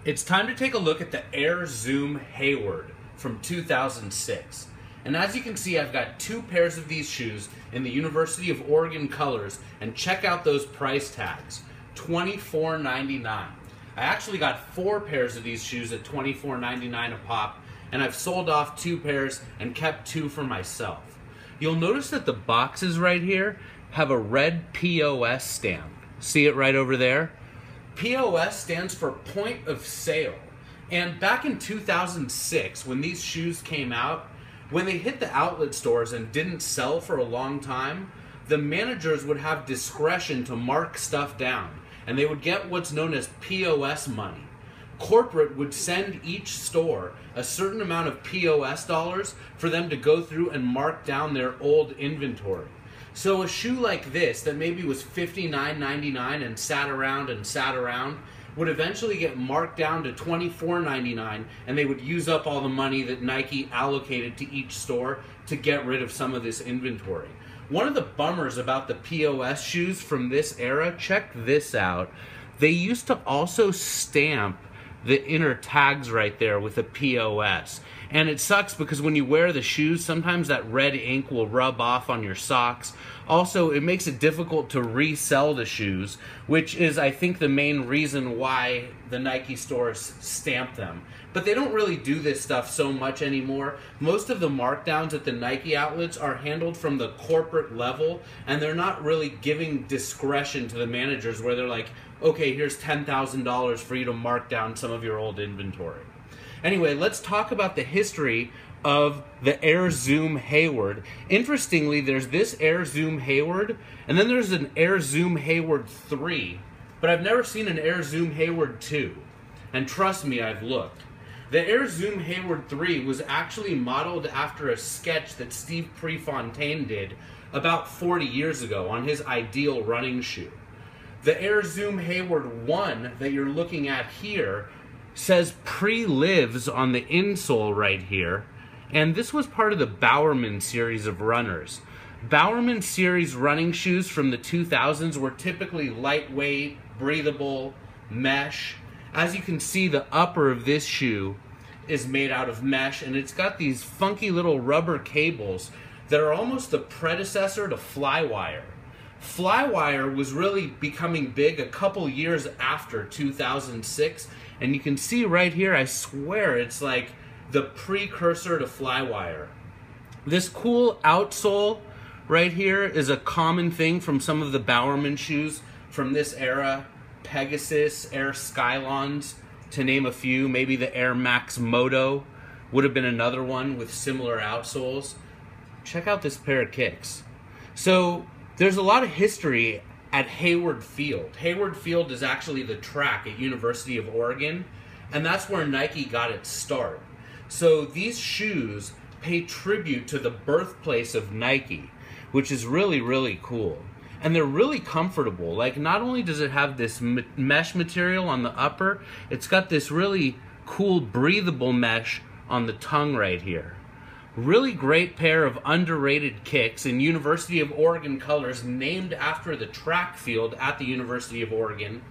It's time to take a look at the ShoeZeum Hayward from 2006. And as you can see, I've got two pairs of these shoes in the University of Oregon colors, and check out those price tags, $24.99. I actually got four pairs of these shoes at $24.99 a pop, and I've sold off two pairs and kept two for myself. You'll notice that the boxes right here have a red POS stamp. See it right over there? POS stands for point of sale. And back in 2006, when these shoes came out, when they hit the outlet stores and didn't sell for a long time, the managers would have discretion to mark stuff down, and they would get what's known as POS money. Corporate would send each store a certain amount of POS dollars for them to go through and mark down their old inventory. So a shoe like this that maybe was $59.99 and sat around would eventually get marked down to $24.99, and they would use up all the money that Nike allocated to each store to get rid of some of this inventory. One of the bummers about the POS shoes from this era, check this out, they used to also stamp the inner tags right there with a POS. And it sucks because when you wear the shoes, sometimes that red ink will rub off on your socks. Also, it makes it difficult to resell the shoes, which is, I think, the main reason why the Nike stores stamp them. But they don't really do this stuff so much anymore. Most of the markdowns at the Nike outlets are handled from the corporate level, and they're not really giving discretion to the managers where they're like, okay, here's $10,000 for you to mark down some of your old inventory. Anyway, let's talk about the history of the ShoeZeum Hayward. Interestingly, there's this ShoeZeum Hayward, and then there's an ShoeZeum Hayward 3, but I've never seen an ShoeZeum Hayward 2. And trust me, I've looked. The ShoeZeum Hayward 3 was actually modeled after a sketch that Steve Prefontaine did about 40 years ago on his ideal running shoe. The ShoeZeum Hayward 1 that you're looking at here says pre-lives on the insole right here, and this was part of the Bowerman series of runners. Bowerman series running shoes from the 2000s were typically lightweight, breathable, mesh. As you can see, the upper of this shoe is made out of mesh, and it's got these funky little rubber cables that are almost the predecessor to Flywire. Flywire was really becoming big a couple years after 2006, and you can see right here, I swear it's like the precursor to Flywire. This cool outsole right here is a common thing from some of the Bowerman shoes from this era. Pegasus, Air Skylons, to name a few. Maybe the Air Max Moto would have been another one with similar outsoles. Check out this pair of kicks. So there's a lot of history at Hayward Field. Hayward Field is actually the track at University of Oregon, and that's where Nike got its start. So these shoes pay tribute to the birthplace of Nike, which is really, really cool. And they're really comfortable. Like, not only does it have this mesh material on the upper, it's got this really cool breathable mesh on the tongue right here. Really great pair of underrated kicks in University of Oregon colors, named after the track field at the University of Oregon.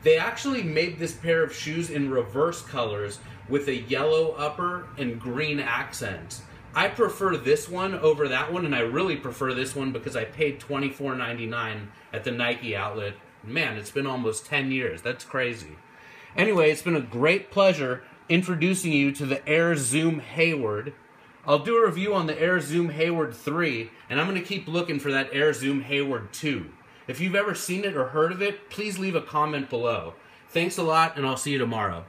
They actually made this pair of shoes in reverse colors with a yellow upper and green accents. I prefer this one over that one, and I really prefer this one because I paid $24.99 at the Nike outlet. Man, it's been almost 10 years. That's crazy. Anyway, it's been a great pleasure introducing you to the ShoeZeum Hayward. I'll do a review on the ShoeZeum Hayward 3, and I'm going to keep looking for that ShoeZeum Hayward 2. If you've ever seen it or heard of it, please leave a comment below. Thanks a lot, and I'll see you tomorrow.